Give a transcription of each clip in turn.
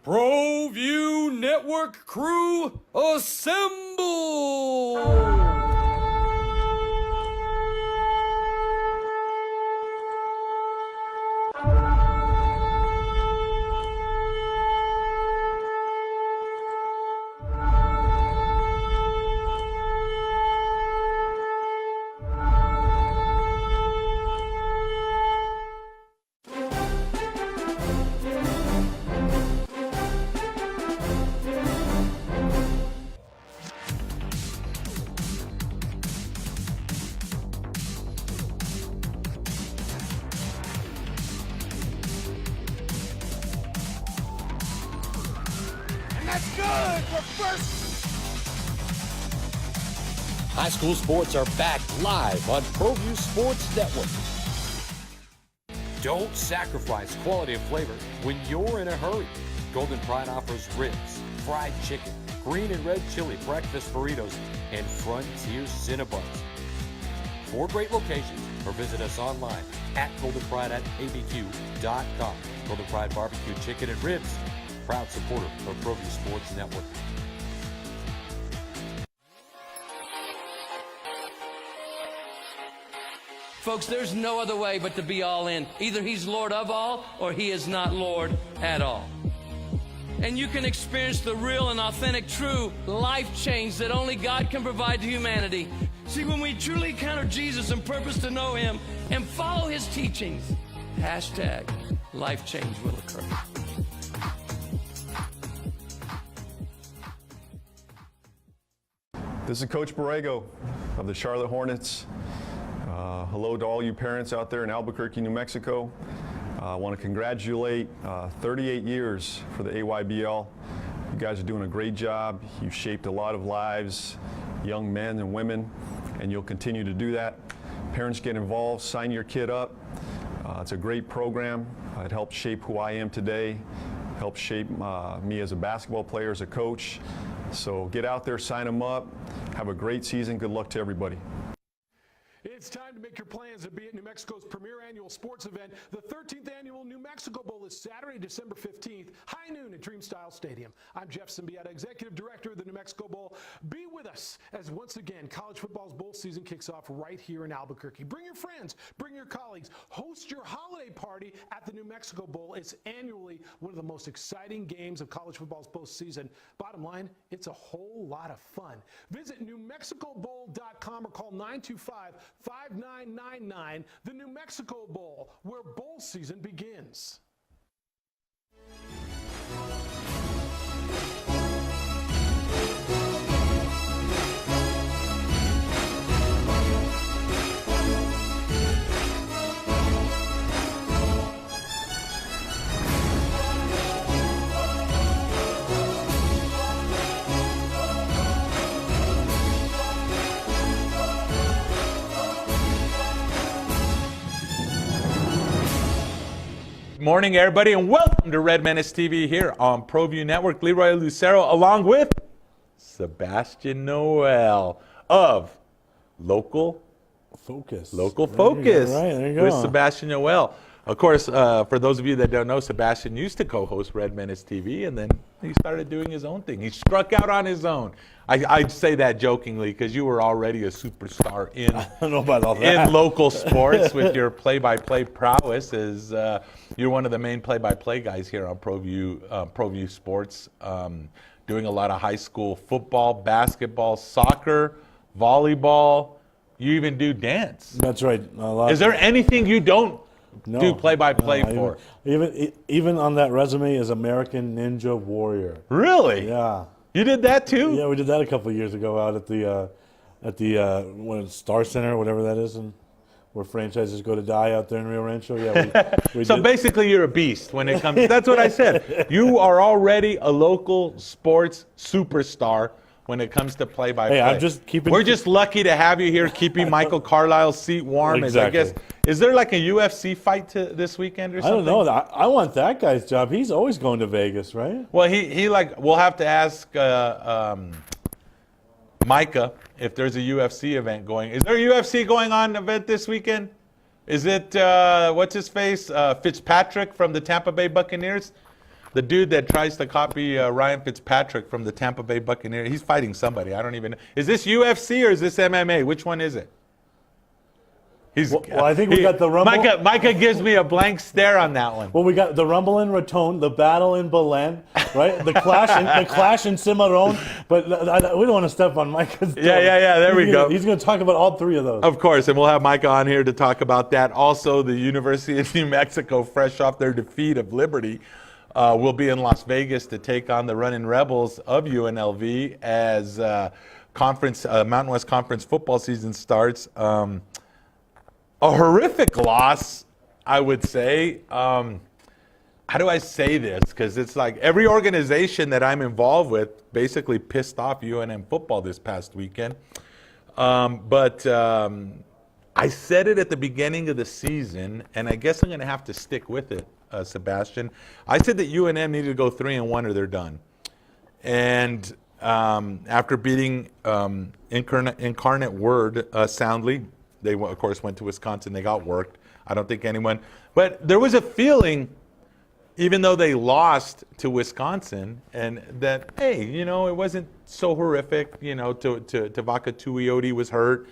Proview Network crew, assemble! That's good for first. High school sports are back live on Proview Sports Network. Don't sacrifice quality and flavor when you're in a hurry. Golden Pride offers ribs, fried chicken, green and red chili breakfast burritos, and Frontier Cinnabons. 4 great locations, or visit us online at goldenpride@abq.com. Golden Pride Barbecue Chicken and Ribs, proud supporter of Proview Sports Network. Folks, there's no other way but to be all in. Either he's Lord of all or he is not Lord at all. And you can experience the real and authentic, true life change that only God can provide to humanity. See, when we truly encounter Jesus and purpose to know him and follow his teachings, hashtag life change will occur. This is Coach Borrego of the Charlotte Hornets. Hello to all you parents out there in Albuquerque, New Mexico. I want to congratulate 38 years for the AYBL. You guys are doing a great job. You've shaped a lot of lives, young men and women, and you'll continue to do that. Parents, get involved, sign your kid up. It's a great program. It helped shape who I am today, helped shape me as a basketball player, as a coach. So get out there, sign them up. Have a great season. Good luck to everybody. It's time to make your plans to be at New Mexico's premier annual sports event. The 13th annual New Mexico Bowl is Saturday, December 15th, high noon at Dreamstyle Stadium. I'm Jeff Symbieta, Executive Director of the New Mexico Bowl. Be with us as once again college football's bowl season kicks off right here in Albuquerque. Bring your friends, bring your colleagues, host your holiday party at the New Mexico Bowl. It's annually one of the most exciting games of college football's postseason. Bottom line, it's a whole lot of fun. Visit NewMexicoBowl.com or call 925-5999, the New Mexico Bowl, where bowl season begins. Good morning, everybody, and welcome to Red Menace TV here on Proview Network. Leroy Lucero, along with Sebastian Noel of Local Focus. Right, there you go. With Sebastian Noel. Of course, for those of you that don't know, Sebastian used to co-host Red Menace TV, and then he started doing his own thing. He struck out on his own. I say that jokingly because you were already a superstar in, I don't know about all that. in local sports with your play-by-play prowess. As you're one of the main play-by-play guys here on Proview Sports, doing a lot of high school football, basketball, soccer, volleyball. You even do dance. That's right. Is there anything you don't No, do play-by-play no, for? Even on that resume is American Ninja Warrior. Really? Yeah. You did that too? Yeah, we did that a couple of years ago out at the Star Center, whatever that is, and where franchises go to die out there in Rio Rancho. Yeah. We So did. basically, you're a beast when it comes. That's what I said. You are already a local sports superstar when it comes to play-by-play. Hey, I'm just keeping. We're just lucky to have you here, keeping Michael Carlisle's seat warm. Exactly. I guess, is there like a UFC fight this weekend or I something? don't know. I want that guy's job. He's always going to Vegas, right? Well, we'll have to ask Micah if there's a UFC event going. Is there a UFC going on event this weekend? Is it what's his face Fitzpatrick from the Tampa Bay Buccaneers? The dude that tries to copy Ryan Fitzpatrick from the Tampa Bay Buccaneers, he's fighting somebody. I don't even know. Is this UFC or is this MMA? Which one is it? Well, I think we got the Rumble. Micah gives me a blank stare on that one. Well, we got the Rumble in Raton, the Battle in Belen, right? The Clash in Cimarron. But we don't want to step on Micah's toes. Yeah. There we go. He's going to talk about all three of those. Of course, and we'll have Micah on here to talk about that. Also, the University of New Mexico, fresh off their defeat of Liberty, will be in Las Vegas to take on the Running Rebels of UNLV as Mountain West Conference football season starts. A horrific loss, I would say. How do I say this? Because it's like every organization that I'm involved with basically pissed off UNM football this past weekend. But I said it at the beginning of the season, and I guess I'm going to have to stick with it, Sebastian. I said that UNM needed to go 3-1 or they're done. And after beating Incarnate Word soundly, they, of course, went to Wisconsin. They got worked. I don't think anyone. But there was a feeling, even though they lost to Wisconsin, and that, hey, it wasn't so horrific. Tavaka Tuioti was hurt.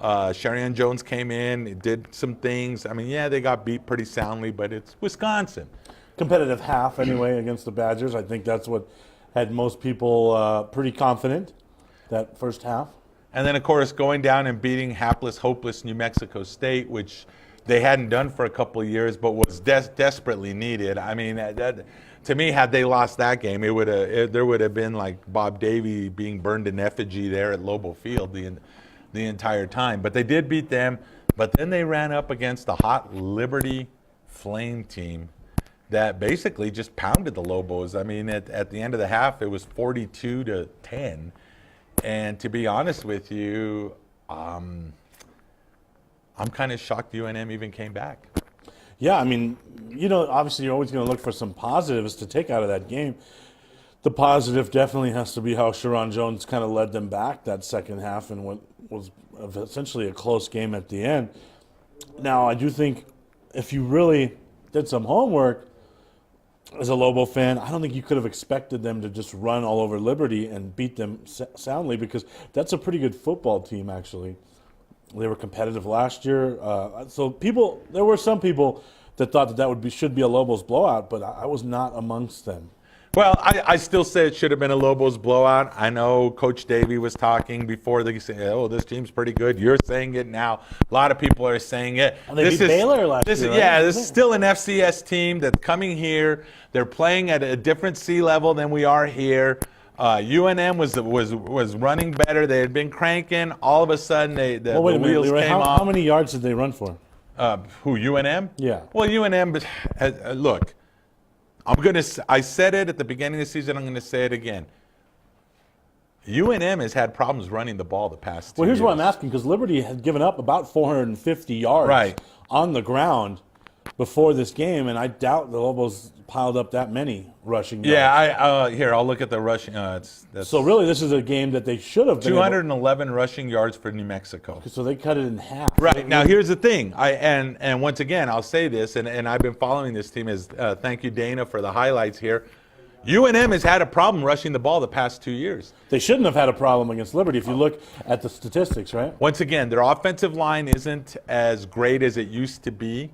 Sharian Jones came in, did some things. I mean, yeah, they got beat pretty soundly, but it's Wisconsin. Competitive half, anyway, against the Badgers. I think that's what had most people pretty confident, that first half. And then, of course, going down and beating hapless, hopeless New Mexico State, which they hadn't done for a couple of years, but was desperately needed. I mean, that to me, had they lost that game, there would have been like Bob Davie being burned in effigy there at Lobo Field the entire time. But they did beat them. But then they ran up against a hot Liberty Flame team that basically just pounded the Lobos. I mean, at the end of the half, it was 42-10. And to be honest with you, I'm kind of shocked UNM even came back. Yeah, I mean, obviously you're always going to look for some positives to take out of that game. The positive definitely has to be how Sharon Jones kind of led them back that second half in what was essentially a close game at the end. Now, I do think if you really did some homework, as a Lobo fan, I don't think you could have expected them to just run all over Liberty and beat them soundly, because that's a pretty good football team, actually. They were competitive last year. There were some people that thought that should be a Lobos blowout, but I was not amongst them. Well, I still say it should have been a Lobos blowout. I know Coach Davie was talking before. They said, "Oh, this team's pretty good." You're saying it now. A lot of people are saying it. Well, they beat Baylor last year, right? Yeah, this is still an FCS team that's coming here. They're playing at a different sea level than we are here. UNM was running better. They had been cranking. All of a sudden, the wheels came off. How many yards did they run for? Who, UNM? Yeah. Well, UNM, look. I said it at the beginning of the season. I'm going to say it again. UNM has had problems running the ball the past 2 years. Well, here's what I'm asking, because Liberty had given up about 450 yards on the ground before this game, and I doubt the Lobos piled up that many rushing yards. Yeah, here, I'll look at the rushing. So really, this is a game that they should have been 211 rushing yards for New Mexico. So they cut it in half. Right. Now, here's the thing. And once again, I'll say this, and I've been following this team. Thank you, Dana, for the highlights here. UNM has had a problem rushing the ball the past 2 years. They shouldn't have had a problem against Liberty if you look at the statistics, right? Once again, their offensive line isn't as great as it used to be.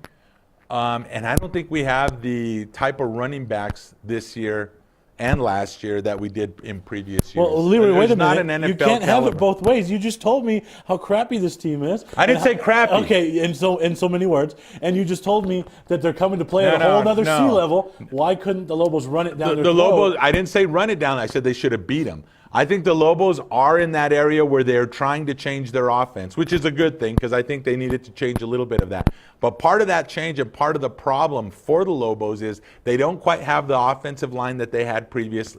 And I don't think we have the type of running backs this year and last year that we did in previous years. Well, Leroy, wait a minute. Not an NFL you can't have caliber. it both ways. You just told me how crappy this team is. I didn't say crappy. Okay, in so many words. And you just told me that they're coming to play at a whole other sea level. Why couldn't the Lobos run it down their throat? Lobos, I didn't say run it down. I said they should have beat them. I think the Lobos are in that area where they're trying to change their offense, which is a good thing because I think they needed to change a little bit of that. But part of that change and part of the problem for the Lobos is they don't quite have the offensive line that they had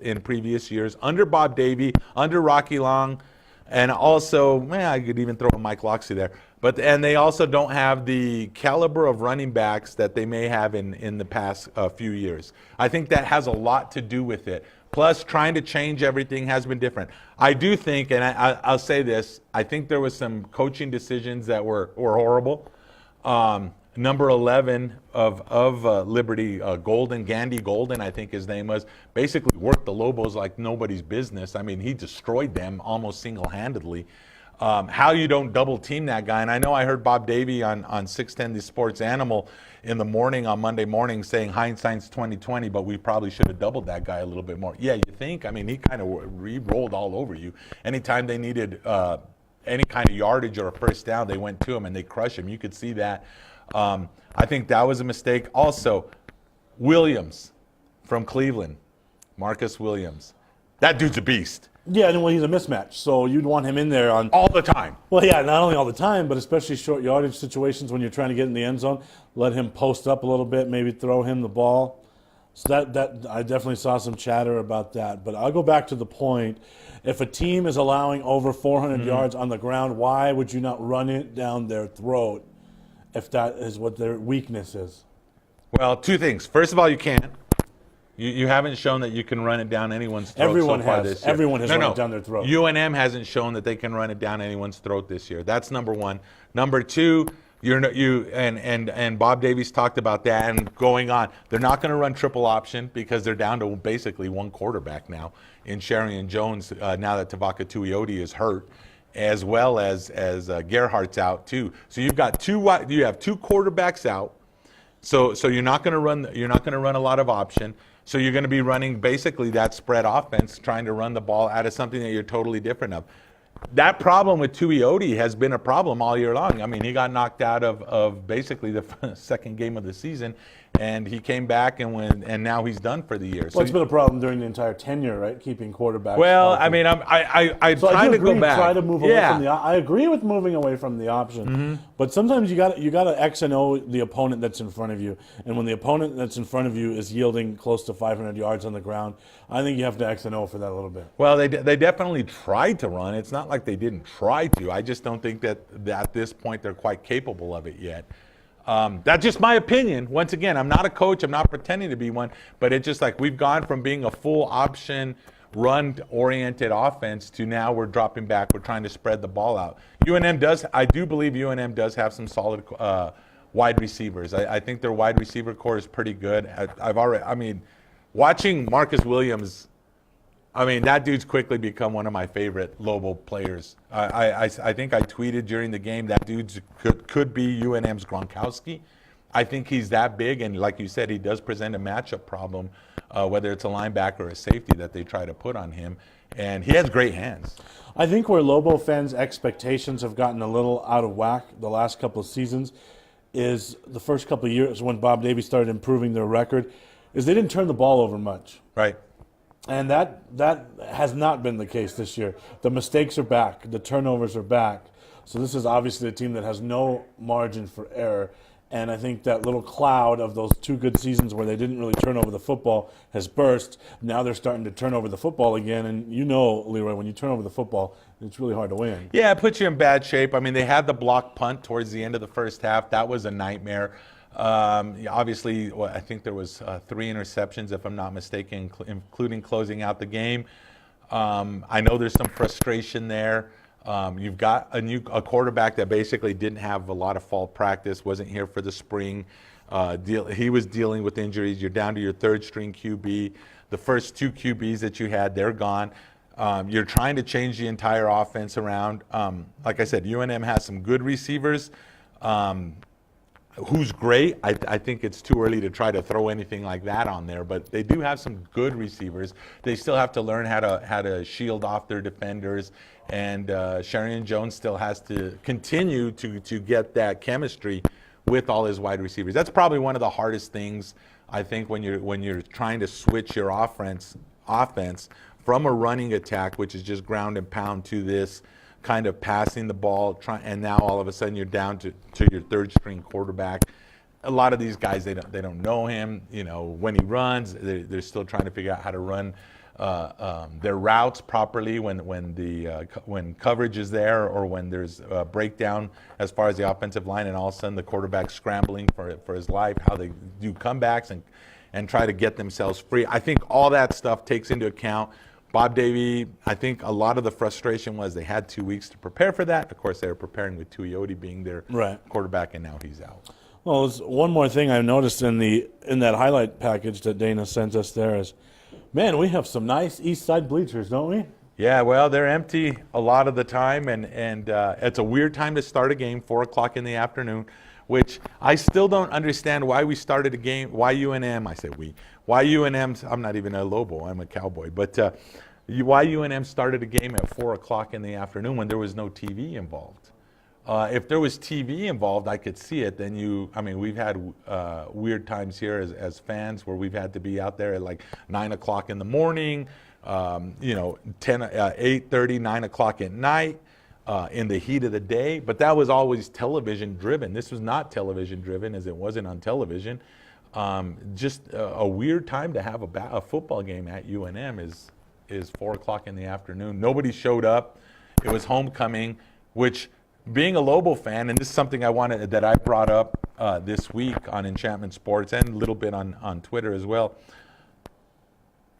in previous years under Bob Davie, under Rocky Long, and also, I could even throw Mike Loxley there. And they also don't have the caliber of running backs that they may have in the past few years. I think that has a lot to do with it. Plus, trying to change everything has been different. I do think, and I'll say this, I think there was some coaching decisions that were horrible. number 11 of Liberty, Gandy Golden, I think his name was, basically worked the Lobos like nobody's business. I mean, he destroyed them almost single-handedly. How you don't double team that guy, and I know I heard Bob Davey on 610 The Sports Animal in the morning on Monday morning saying hindsight's 2020, but we probably should have doubled that guy a little bit more. Yeah, you think? I mean, he kind of rolled all over you. Anytime they needed any kind of yardage or a first down, they went to him and they crushed him. You could see that. I think that was a mistake. Also, Williams from Cleveland, Marcus Williams. That dude's a beast. Yeah, and well, he's a mismatch, so you'd want him in there on all the time. Well, yeah, not only all the time, but especially short yardage situations when you're trying to get in the end zone. Let him post up a little bit, maybe throw him the ball. So that I definitely saw some chatter about that. But I'll go back to the point. If a team is allowing over 400 yards on the ground, why would you not run it down their throat if that is what their weakness is? Well, two things. First of all, you can't. You haven't shown that you can run it down anyone's throat Everyone so far has. this year. Everyone has run it down their throat. UNM hasn't shown that they can run it down anyone's throat this year. That's number one. Number two, and Bob Davies talked about that and going on. They're not going to run triple option because they're down to basically one quarterback now in Sharian Jones now that Tavaka Tuioti is hurt, as well as Gerhardt's out too. So you have two quarterbacks out. So you're not going to run a lot of option. So you're going to be running basically that spread offense, trying to run the ball out of something that you're totally different of. That problem with Tuioti has been a problem all year long. I mean, he got knocked out of basically the second game of the season, and he came back and now he's done for the year. Well, it's been a problem during the entire tenure, right? Keeping quarterbacks. Well, healthy. I mean, I'm so trying to go back. Try to move away from the. I agree with moving away from the option, but sometimes you got to X and O the opponent that's in front of you, and when the opponent that's in front of you is yielding close to 500 yards on the ground, I think you have to X and O for that a little bit. Well, they definitely tried to run. It's not like they didn't try to. I just don't think that at this point they're quite capable of it yet. That's just my opinion. Once again, I'm not a coach. I'm not pretending to be one. But it's just like we've gone from being a full option, run-oriented offense to now we're dropping back. We're trying to spread the ball out. I do believe UNM does have some solid wide receivers. I think their wide receiver core is pretty good. Watching Marcus Williams, that dude's quickly become one of my favorite Lobo players. I think I tweeted during the game that dude could be UNM's Gronkowski. I think he's that big, and like you said, he does present a matchup problem, whether it's a linebacker or a safety that they try to put on him. And he has great hands. I think where Lobo fans' expectations have gotten a little out of whack the last couple of seasons is the first couple of years when Bob Davies started improving their record, is they didn't turn the ball over much. Right. And that has not been the case this year. The mistakes are back. The turnovers are back. So this is obviously a team that has no margin for error. And I think that little cloud of those two good seasons where they didn't really turn over the football has burst. Now they're starting to turn over the football again. And you know, Leroy, when you turn over the football, it's really hard to win. Yeah, it puts you in bad shape. They had the block punt towards the end of the first half. That was a nightmare. Obviously, I think there was 3 interceptions, if I'm not mistaken, including closing out the game. I know there's some frustration there. You've got a quarterback that basically didn't have a lot of fall practice, wasn't here for the spring. He was dealing with injuries. You're down to your third-string QB. The first 2 QBs that you had, they're gone. You're trying to change the entire offense around. Like I said, UNM has some good receivers. Who's great. I think it's too early to try to throw anything like that on there, but they do have some good receivers. They still have to learn how to shield off their defenders, and Sharian Jones still has to continue to get that chemistry with all his wide receivers. That's probably one of the hardest things, I think, when you're trying to switch your offense from a running attack, which is just ground and pound, to this kind of passing the ball, and now all of a sudden you're down to your third-string quarterback. A lot of these guys, they don't know him. When he runs, they're still trying to figure out how to run their routes properly when coverage is there, or when there's a breakdown as far as the offensive line, and all of a sudden the quarterback's scrambling for his life. How they do comebacks and try to get themselves free. I think all that stuff takes into account. Bob Davey, I think a lot of the frustration was they had 2 weeks to prepare for that. Of course, they were preparing with Tuioti being their quarterback, and now he's out. Well, there's one more thing I noticed in that highlight package that Dana sent us there is, man, we have some nice east side bleachers, don't we? Yeah, well, they're empty a lot of the time, and it's a weird time to start a game, 4 o'clock in the afternoon, which I still don't understand why we started a game, why UNM, I say we, why UNM, I'm not even a Lobo, I'm a Cowboy, but why UNM started a game at 4 o'clock in the afternoon when there was no TV involved. If there was TV involved, I could see it. Then we've had weird times here as fans where we've had to be out there at like 9 o'clock in the morning, 8:30, 9 o'clock at night, in the heat of the day. But that was always television driven. This was not television driven, as it wasn't on television. Just a weird time to have a football game at UNM is 4 o'clock in the afternoon. Nobody showed up. It was homecoming, which, being a Lobo fan, and this is something that I brought up this week on Enchantment Sports and a little bit on Twitter as well.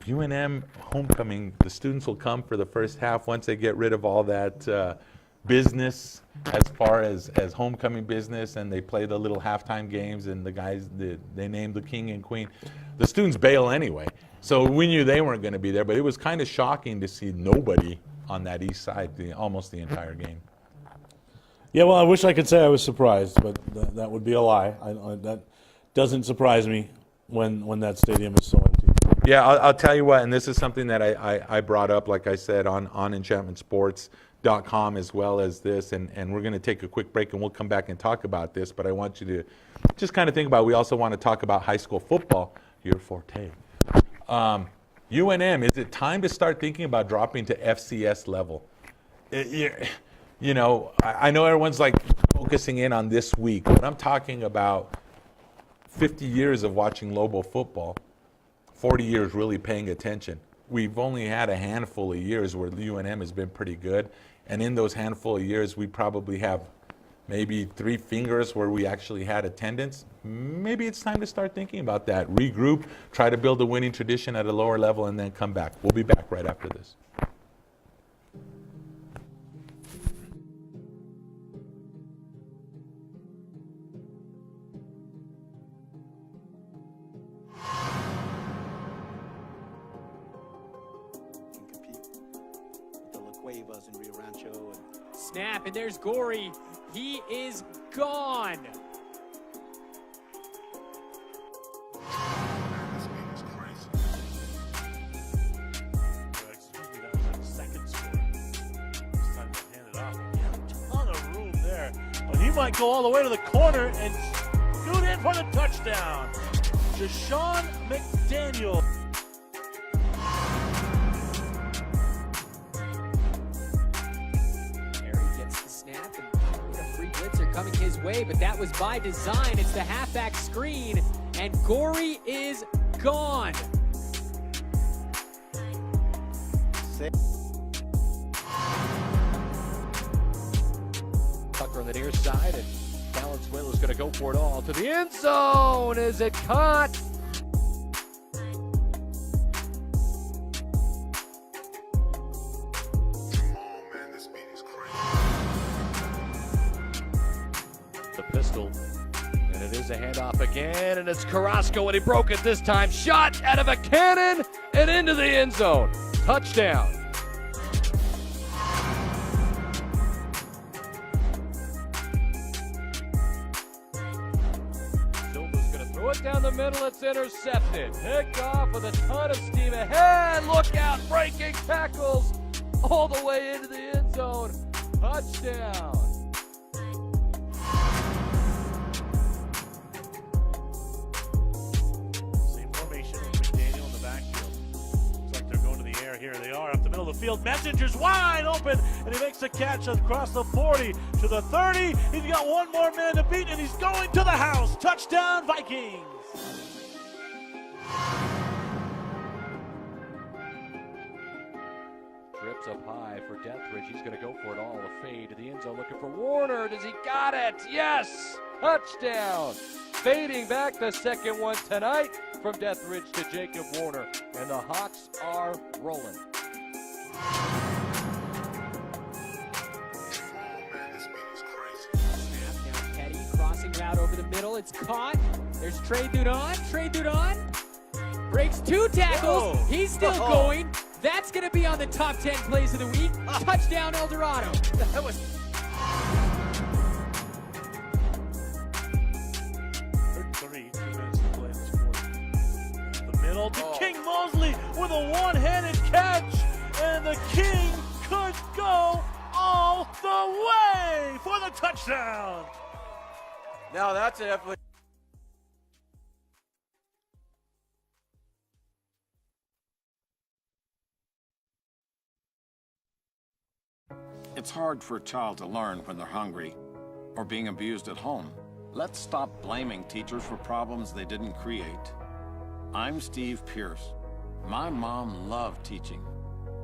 UNM homecoming, the students will come for the first half once they get rid of all that business as far as homecoming business, and they play the little halftime games, and the guys, they name the king and queen. The students bail anyway. So we knew they weren't going to be there, but it was kind of shocking to see nobody on that east side almost the entire game. Yeah, well, I wish I could say I was surprised, but that would be a lie. That doesn't surprise me when that stadium is so empty. Yeah, I'll tell you what, and this is something that I brought up, like I said, on enchantmentsports.com as well as this, and we're going to take a quick break and we'll come back and talk about this, but I want you to just kind of think about, we also want to talk about high school football, your forte. UNM, is it time to start thinking about dropping to FCS level? I know everyone's like focusing in on this week, but I'm talking about 50 years of watching Lobo football, 40 years really paying attention. We've only had a handful of years where UNM has been pretty good, and in those handful of years, we probably have maybe 3 fingers where we actually had attendance. Maybe it's time to start thinking about that. Regroup, try to build a winning tradition at a lower level, and then come back. We'll be back right after this. Snap, and there's Gory. He is gone. Second score. It's time to hand it off. A ton of room there. But he might go all the way to the corner and scoot in for the touchdown. Deshaun McDaniel. Coming his way, but that was by design. It's the halfback screen, and Gory is gone. Tucker on the near side, and Valenzuela is going to go for it all to the end zone. Is it caught? Pistol, and it is a handoff again, and it's Carrasco, and he broke it this time. Shot out of a cannon and into the end zone. Touchdown. Silva's going to throw it down the middle. It's intercepted. Picked off with a ton of steam ahead. Look out, breaking tackles all the way into the end zone. Touchdown. Here they are up the middle of the field. Messenger's wide open, and he makes a catch across the 40 to the 30. He's got one more man to beat, and he's going to the house. Touchdown, Vikings. Trips up high for Deathridge. He's going to go for it all. A fade to the end zone, looking for Warner. Does he got it? Yes! Touchdown! Fading back, the second one tonight from Deathridge to Jacob Warner. And the Hawks are rolling. Snap, now Petty crossing route over the middle. middle. It's caught. There's Trey Dudon. Trey Dudon breaks 2 tackles. He's still going. That's going to be on the top 10 plays of the week. Touchdown, El Dorado. That was 3 minutes to play in this quarter. The middle to King Mosley with a one-handed catch, and the King could go all the way for the touchdown. Now that's definitely. It's hard for a child to learn when they're hungry or being abused at home. Let's stop blaming teachers for problems they didn't create. I'm Steve Pierce. My mom loved teaching,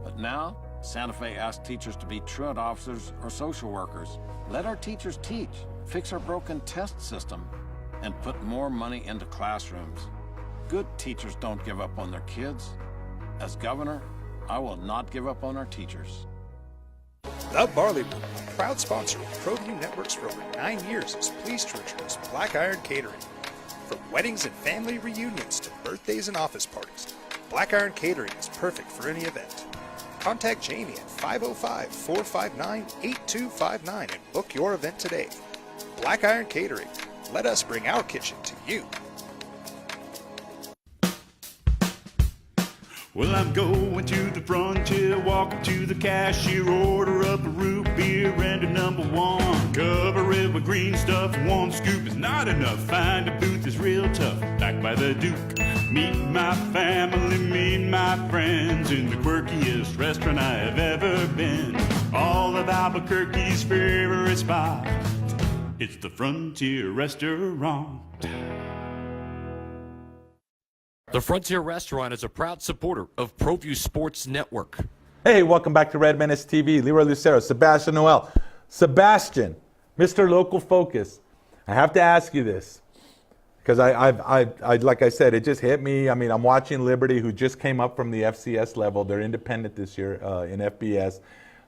but now Santa Fe asks teachers to be truant officers or social workers. Let our teachers teach, fix our broken test system, and put more money into classrooms. Good teachers don't give up on their kids. As governor, I will not give up on our teachers. The Barley Room, a proud sponsor of Proview Networks for over 9 years, is pleased to introduce Black Iron Catering. From weddings and family reunions to birthdays and office parties, Black Iron Catering is perfect for any event. Contact Jamie at 505-459-8259 and book your event today. Black Iron Catering. Let us bring our kitchen to you. Well, I'm going to the frontier, walking to the cashier, order up a root beer and a number 1. Cover it with green stuff, 1 scoop is not enough. Find a booth is real tough, back by the Duke. Meet my family, meet my friends in the quirkiest restaurant I have ever been. All of Albuquerque's favorite spot, it's the Frontier Restaurant. The Frontier Restaurant is a proud supporter of Proview Sports Network. Hey, welcome back to Red Menace TV. Leroy Lucero, Sebastian Noel. Sebastian, Mr. Local Focus, I have to ask you this because I like I said, it just hit me. I mean, I'm watching Liberty, who just came up from the FCS level. They're independent this year in FBS.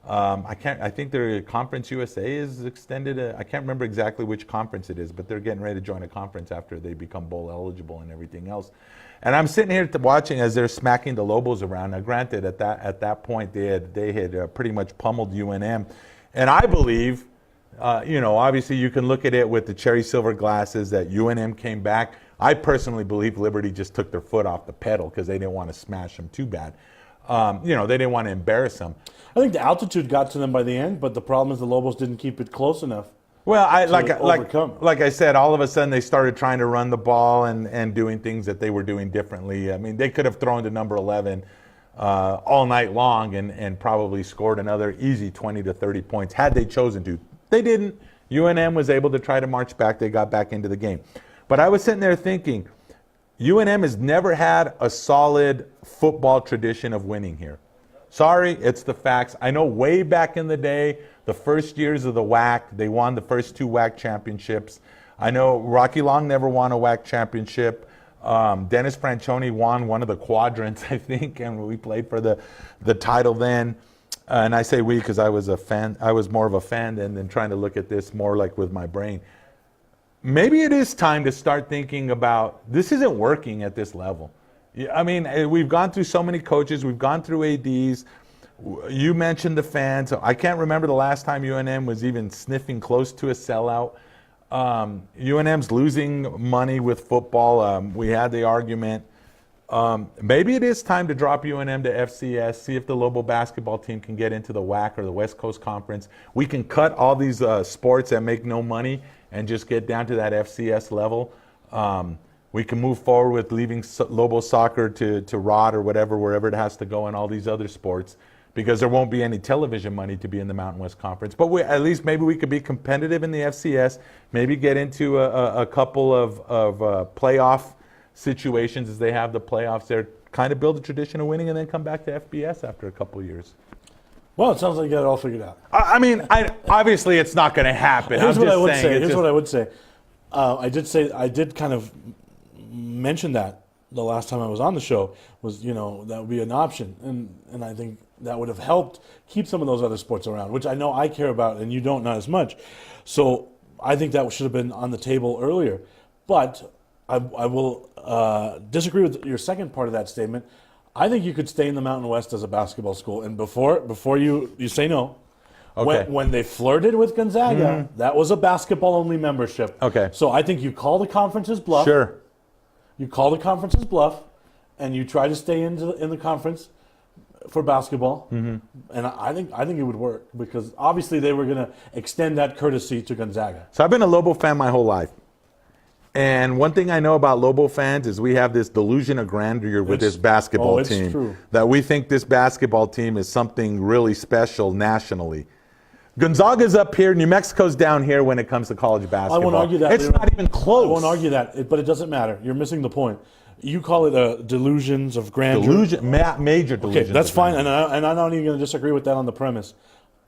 I think their Conference USA is extended. I can't remember exactly which conference it is, but they're getting ready to join a conference after they become bowl eligible and everything else. And I'm sitting here watching as they're smacking the Lobos around. Now, granted, at that point they had pretty much pummeled UNM, and I believe, obviously you can look at it with the cherry silver glasses that UNM came back. I personally believe Liberty just took their foot off the pedal because they didn't want to smash them too bad. They didn't want to embarrass them. I think the altitude got to them by the end, but the problem is the Lobos didn't keep it close enough. Well, overcome. like I said, all of a sudden they started trying to run the ball and doing things that they were doing differently. I mean, they could have thrown to number 11 all night long and probably scored another easy 20 to 30 points had they chosen to. They didn't. UNM was able to try to march back. They got back into the game. But I was sitting there thinking, UNM has never had a solid football tradition of winning here. Sorry, it's the facts. I know way back in the day, the first years of the WAC, they won the first 2 WAC championships. I know Rocky Long never won a WAC championship. Dennis Franchione won one of the quadrants, I think, and we played for the title then. And I say we because I was a fan. I was more of a fan than trying to look at this more like with my brain. Maybe it is time to start thinking about this isn't working at this level. I mean, we've gone through so many coaches. We've gone through ADs. You mentioned the fans. I can't remember the last time UNM was even sniffing close to a sellout. UNM's losing money with football. We had the argument. Maybe it is time to drop UNM to FCS, see if the Lobo basketball team can get into the WAC or the West Coast Conference. We can cut all these sports that make no money and just get down to that FCS level. We can move forward with leaving Lobo soccer to Rod or whatever, wherever it has to go in all these other sports, because there won't be any television money to be in the Mountain West Conference. But at least maybe we could be competitive in the FCS, maybe get into a couple of playoff situations as they have the playoffs there, kind of build a tradition of winning and then come back to FBS after a couple of years. Well, it sounds like you got it all figured out. I mean, obviously it's not going to happen. Here's what I would say. I did kind of mention that the last time I was on the show was, that would be an option. And I think that would have helped keep some of those other sports around, which I know I care about and you don't, not as much. So I think that should have been on the table earlier. But I will disagree with your second part of that statement. I think you could stay in the Mountain West as a basketball school. And before you say no, Okay. when they flirted with Gonzaga, that was a basketball-only membership. Okay. So I think you call the conference's bluff. Sure. You call the conference's bluff, and you try to stay in the conference for basketball. And I think it would work because obviously they were going to extend that courtesy to Gonzaga. So I've been a Lobo fan my whole life. And one thing I know about Lobo fans is we have this delusion of grandeur with this basketball team. True. That we think this basketball team is something really special nationally. Gonzaga's up here, New Mexico's down here when it comes to college basketball. I won't argue that. It's not even close. I won't argue that, but it doesn't matter. You're missing the point. You call it delusions of grandeur. Major delusions. Okay, that's fine, and I'm not even going to disagree with that on the premise.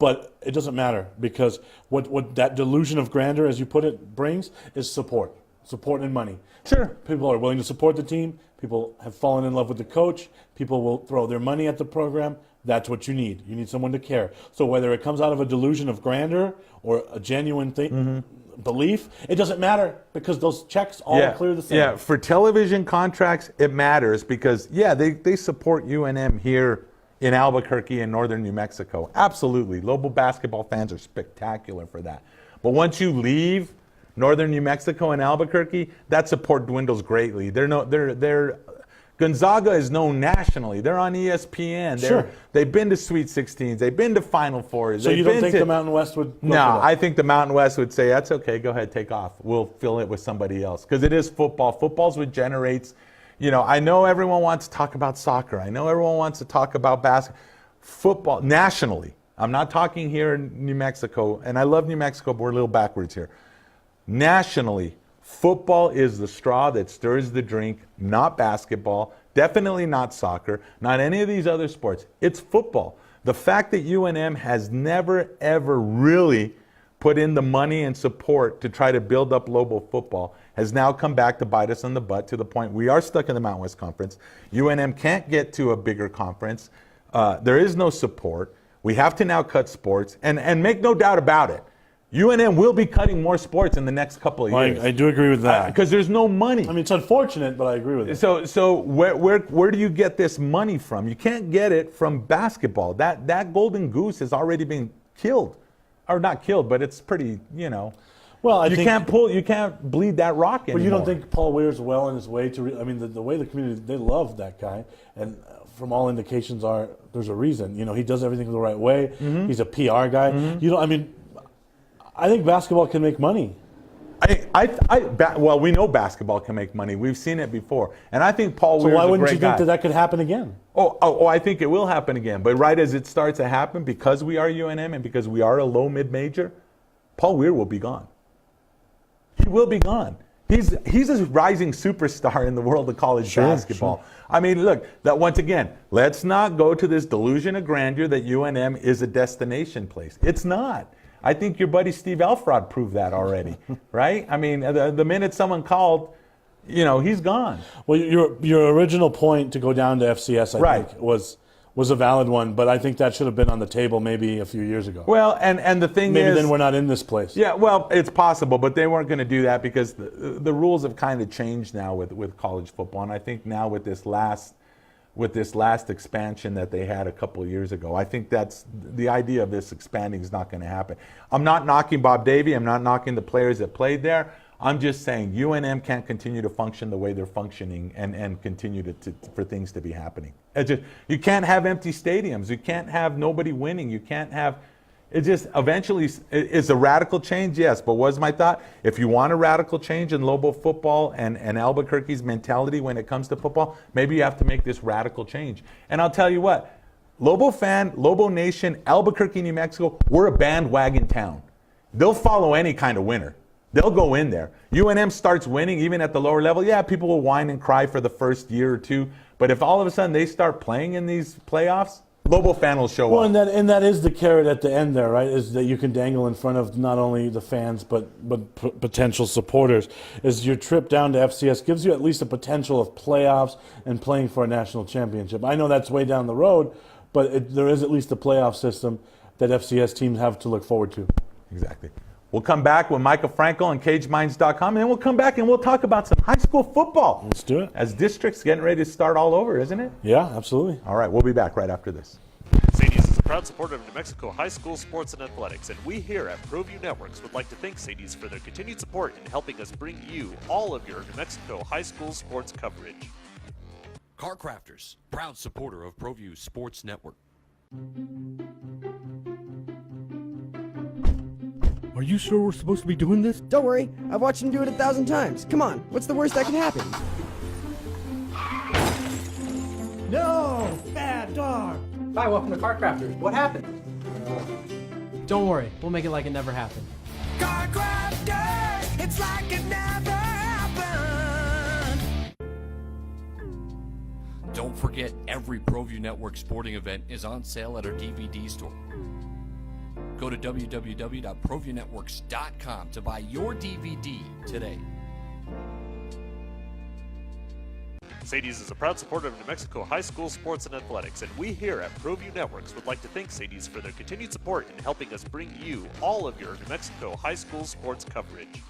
But it doesn't matter because what that delusion of grandeur, as you put it, brings is support and money. Sure. People are willing to support the team. People have fallen in love with the coach. People will throw their money at the program. That's what you need. You need someone to care. So whether it comes out of a delusion of grandeur or a genuine belief, it doesn't matter because those checks all clear the same. Yeah, for television contracts, it matters because, they support UNM here in Albuquerque and northern New Mexico. Absolutely. Lobo basketball fans are spectacular for that. But once you leave northern New Mexico and Albuquerque, that support dwindles greatly. Gonzaga is known nationally. They're on ESPN. Sure. They've been to Sweet 16s. They've been to Final Fours. So you don't think the Mountain West would? No, I think the Mountain West would say, that's okay, go ahead, take off. We'll fill it with somebody else. Because it is football. Football's what generates, I know everyone wants to talk about soccer. I know everyone wants to talk about basketball. Football, nationally. I'm not talking here in New Mexico, and I love New Mexico, but we're a little backwards here. Nationally, football is the straw that stirs the drink, not basketball, definitely not soccer, not any of these other sports. It's football. The fact that UNM has never, ever really put in the money and support to try to build up Lobo football has now come back to bite us in the butt to the point we are stuck in the Mountain West Conference. UNM can't get to a bigger conference. There is no support. We have to now cut sports. And make no doubt about it, UNM will be cutting more sports in the next couple of years. I do agree with that. Because there's no money. I mean, it's unfortunate, but I agree with it. So where do you get this money from? You can't get it from basketball. That golden goose has already been killed. Or not killed, but it's pretty, Well, you can't bleed that rock anymore. But you don't think Paul Weir's well on his way to? The way the community, they love that guy, and from all indications there's a reason. He does everything the right way. He's a PR guy. I think basketball can make money. Well, we know basketball can make money. We've seen it before, and I think Paul Weir's a great guy. So why wouldn't you think that could happen again? Oh, I think it will happen again. But right as it starts to happen, because we are UNM and because we are a low mid-major, Paul Weir will be gone. He will be gone. He's a rising superstar in the world of college basketball. Sure. I mean, look, that once again, let's not go to this delusion of grandeur that UNM is a destination place. It's not. I think your buddy Steve Elfrod proved that already, right? I mean, the minute someone called, he's gone. Well, your original point to go down to FCS, I think, was a valid one, but I think that should have been on the table maybe a few years ago. Well, and the thing is, maybe then we're not in this place. Yeah, well, it's possible, but they weren't going to do that because the rules have kind of changed now with college football, and I think now with this last expansion that they had a couple of years ago, I think that's the idea of this expanding is not going to happen. I'm not knocking Bob Davie. I'm not knocking the players that played there. I'm just saying UNM can't continue to function the way they're functioning and continue for things to be happening. You can't have empty stadiums. You can't have nobody winning. You can't have... It just eventually is a radical change, yes. But what's my thought? If you want a radical change in Lobo football and Albuquerque's mentality when it comes to football, maybe you have to make this radical change. And I'll tell you what, Lobo fan, Lobo Nation, Albuquerque, New Mexico, we're a bandwagon town. They'll follow any kind of winner. They'll go in there. UNM starts winning, even at the lower level. Yeah, people will whine and cry for the first year or two. But if all of a sudden they start playing in these playoffs, Lobo fan will show up. Well, and that is the carrot at the end there, right? Is that you can dangle in front of not only the fans but potential supporters. Is your trip down to FCS gives you at least a potential of playoffs and playing for a national championship. I know that's way down the road, but there is at least a playoff system that FCS teams have to look forward to. Exactly. We'll come back with Micah Frankel and CageMinds.com, and then we'll come back and we'll talk about some high school football. Let's do it. As districts getting ready to start all over, isn't it? Yeah, absolutely. All right, we'll be back right after this. Sadie's is a proud supporter of New Mexico high school sports and athletics, and we here at Proview Networks would like to thank Sadie's for their continued support in helping us bring you all of your New Mexico high school sports coverage. Car Crafters, proud supporter of Proview Sports Network. Are you sure we're supposed to be doing this? Don't worry, I've watched him do it 1,000 times. Come on, what's the worst that can happen? No! Bad dog! Hi, welcome to Car Crafters. What happened? Don't worry, we'll make it like it never happened. Car Crafters, it's like it never happened. Don't forget, every Proview Network sporting event is on sale at our DVD store. Go to www.proviewNetworks.com to buy your DVD today. Sadie's is a proud supporter of New Mexico high school sports and athletics, and we here at Proview Networks would like to thank Sadie's for their continued support in helping us bring you all of your New Mexico high school sports coverage.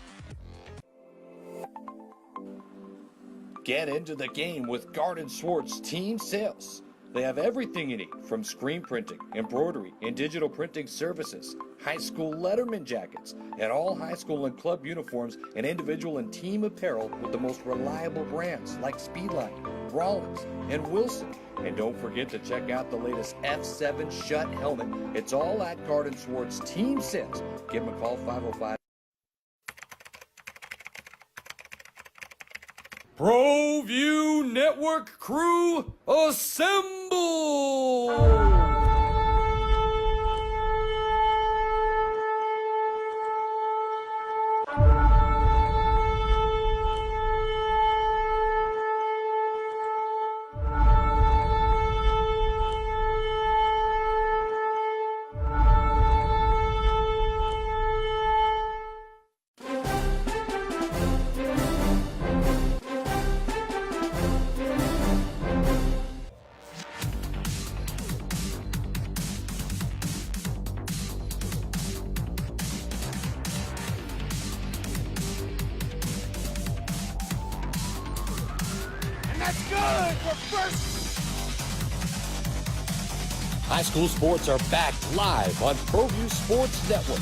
Get into the game with Garden Swartz Team Sales. They have everything you need, from screen printing, embroidery, and digital printing services, high school letterman jackets, and all high school and club uniforms and individual and team apparel with the most reliable brands like Speedline, Rollins, and Wilson. And don't forget to check out the latest F7 Shut helmet. It's all at Garden Swartz Team Sales. Give them a call, 505. Proview Network crew, assemble! That's good for first. High school sports are back live on Proview Sports Network.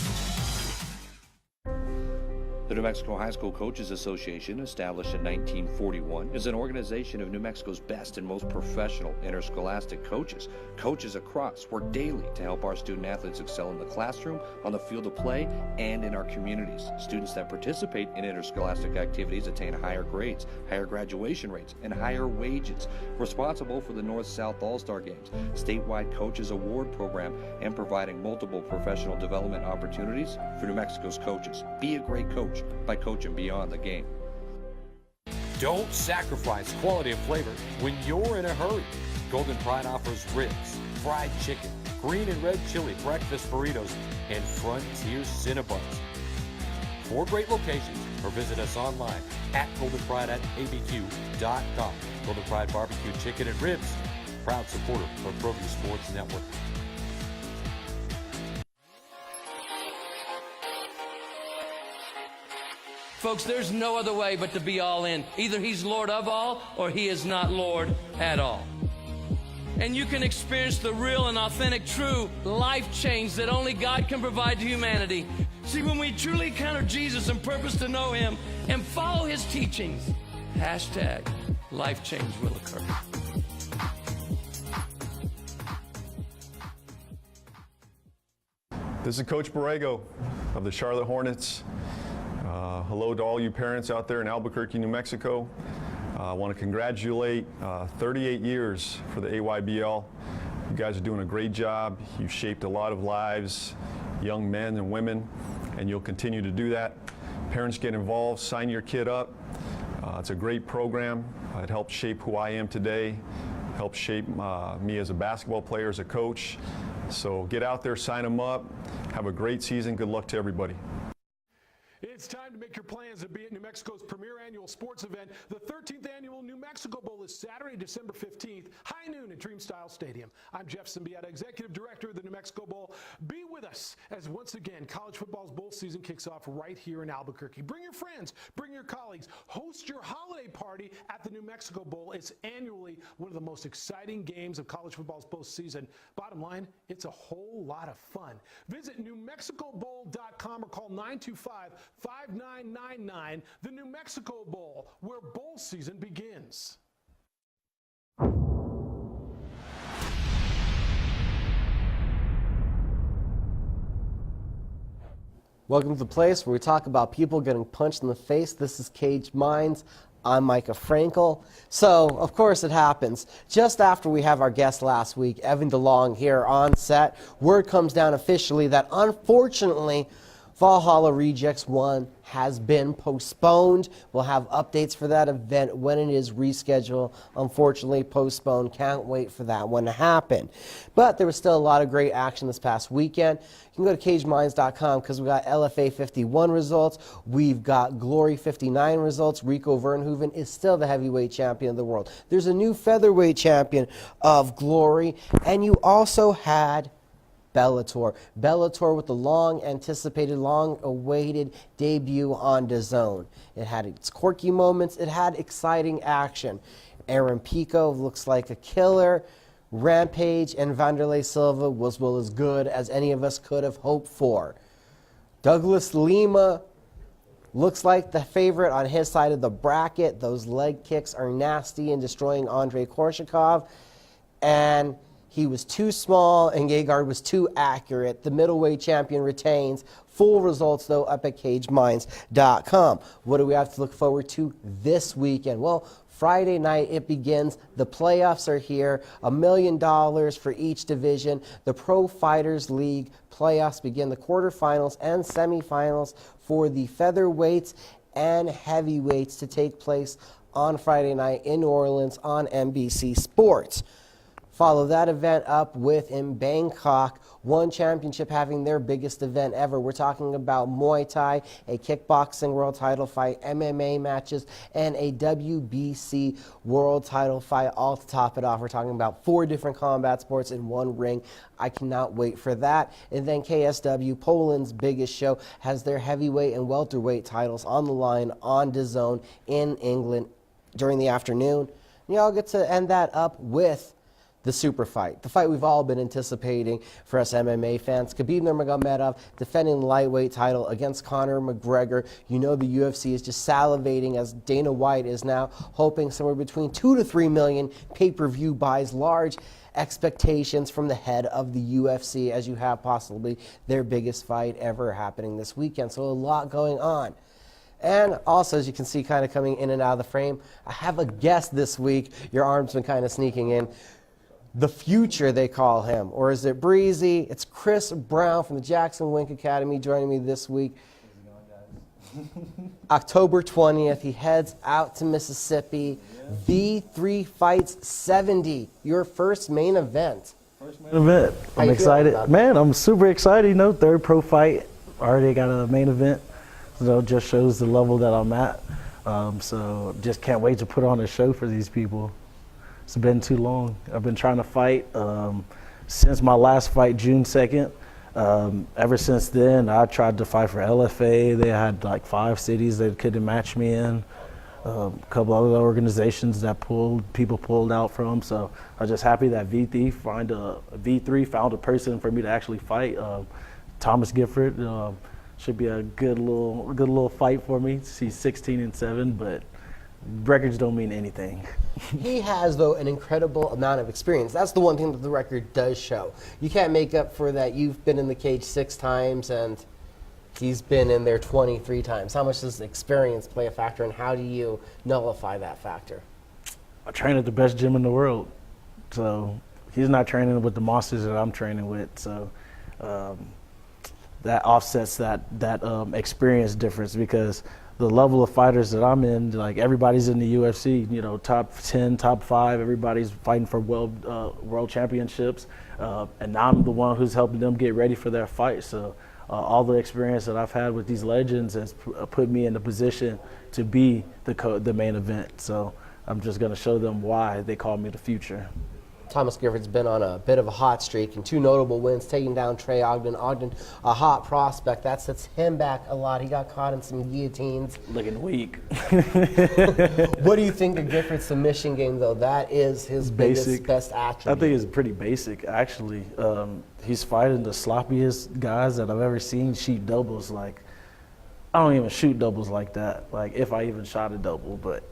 The New Mexico High School Coaches Association, established in 1941, is an organization of New Mexico's best and most professional interscholastic coaches. Coaches across work daily to help our student athletes excel in the classroom, on the field of play, and in our communities. Students that participate in interscholastic activities attain higher grades, higher graduation rates, and higher wages. Responsible for the North-South All-Star Games, statewide Coaches Award Program, and providing multiple professional development opportunities for New Mexico's coaches. Be a great coach by coaching beyond the game. Don't sacrifice quality and flavor when you're in a hurry. Golden Pride offers ribs, fried chicken, green and red chili breakfast burritos, and Frontier Cinnabons. 4 great locations, or visit us online at goldenpride@abq.com. Golden Pride Barbecue Chicken and Ribs, proud supporter of Proview Sports Network. Folks, there's no other way but to be all in. Either he's Lord of all or he is not Lord at all. And you can experience the real and authentic, true life change that only God can provide to humanity. See, when we truly encounter Jesus and purpose to know him and follow his teachings, hashtag life change will occur. This is Coach Borrego of the Charlotte Hornets. Hello to all you parents out there in Albuquerque, New Mexico. I want to congratulate 38 years for the AYBL. You guys are doing a great job. You've shaped a lot of lives, young men and women, and you'll continue to do that. Parents, get involved, sign your kid up. It's a great program. It helped shape who I am today, helped shape me as a basketball player, as a coach. So get out there, sign them up. Have a great season. Good luck to everybody. It's time to make make your plans to be at New Mexico's premier annual sports event. The 13th annual New Mexico Bowl is Saturday, December 15th, high noon at Dreamstyle Stadium. I'm Jeff Symbieta, Executive Director of the New Mexico Bowl. Be with us as once again college football's bowl season kicks off right here in Albuquerque. Bring your friends, bring your colleagues, host your holiday party at the New Mexico Bowl. It's annually one of the most exciting games of college football's postseason. Bottom line, it's a whole lot of fun. Visit NewMexicoBowl.com or call 925-5999. The New Mexico Bowl, where bowl season begins. Welcome to the place where we talk about people getting punched in the face. This is Caged Minds. I'm Micah Frankel. So, of course, it happens. Just after we have our guest last week, Evan DeLong, here on set, word comes down officially that, unfortunately, Valhalla Rejects 1 has been postponed. We'll have updates for that event when it is rescheduled. Unfortunately, postponed. Can't wait for that one to happen. But there was still a lot of great action this past weekend. You can go to CagedMinds.com because we got LFA 51 results. We've got Glory 59 results. Rico Verhoeven is still the heavyweight champion of the world. There's a new featherweight champion of Glory. And you also had Bellator. Bellator with the long-anticipated, long-awaited debut on DAZN. It had its quirky moments. It had exciting action. Aaron Pico looks like a killer. Rampage and Vanderlei Silva was well as good as any of us could have hoped for. Douglas Lima looks like the favorite on his side of the bracket. Those leg kicks are nasty and destroying Andrei Korshakov. And he was too small and Gegard was too accurate. The middleweight champion retains. Full results, though, up at CagedMinds.com. What do we have to look forward to this weekend? Well, Friday night it begins. The playoffs are here. $1 million for each division. The Pro Fighters League playoffs begin. The quarterfinals and semifinals for the featherweights and heavyweights to take place on Friday night in New Orleans on NBC Sports. Follow that event up with in Bangkok, One Championship having their biggest event ever. We're talking about Muay Thai, a kickboxing world title fight, MMA matches, and a WBC world title fight. All to top it off, we're talking about 4 different combat sports in one ring. I cannot wait for that. And then KSW, Poland's biggest show, has their heavyweight and welterweight titles on the line on DAZN in England during the afternoon. And y'all get to end that up with the super fight, the fight we've all been anticipating for us MMA fans. Khabib Nurmagomedov defending the lightweight title against Conor McGregor. You know the UFC is just salivating as Dana White is now hoping somewhere between 2 to 3 million pay-per-view buys. Large expectations from the head of the UFC as you have possibly their biggest fight ever happening this weekend. So a lot going on. And also, as you can see, kind of coming in and out of the frame, I have a guest this week. Your arm's been kind of sneaking in. The future, they call him. Or is it Breezy? It's Chris Brown from the Jackson Wink Academy joining me this week. October 20th, he heads out to Mississippi. V3 Fights 70, your first main event. Main event. I'm excited. Man, I'm super excited. You know, third pro fight. Already got a main event. So it just shows the level that I'm at. So just can't wait to put on a show for these people. It's been too long. I've been trying to fight since my last fight, June 2nd. Ever since then, I tried to fight for LFA. They had like 5 cities that couldn't match me in. A couple other organizations that people pulled out from. So I'm just happy that V3 found a person for me to actually fight. Thomas Gifford should be a good little fight for me. He's 16-7, but records don't mean anything. He has, though, an incredible amount of experience. That's the one thing that the record does show. You can't make up for that. You've been in the cage 6 times, and he's been in there 23 times. How much does experience play a factor, and how do you nullify that factor? I train at the best gym in the world. So he's not training with the monsters that I'm training with. So that offsets that experience difference, because the level of fighters that I'm in, like everybody's in the UFC, you know, top 10, top 5, everybody's fighting for world championships, and I'm the one who's helping them get ready for their fight. So all the experience that I've had with these legends has put me in a position to be the main event. So I'm just going to show them why they call me the future. Thomas Gifford's been on a bit of a hot streak and 2 notable wins, taking down Trey Ogden. Ogden, a hot prospect. That sets him back a lot. He got caught in some guillotines. Looking weak. What do you think of Gifford's submission game, though? That is his best attribute. I think it's pretty basic, actually. He's fighting the sloppiest guys that I've ever seen shoot doubles. Like, I don't even shoot doubles like that, like if I even shot a double, but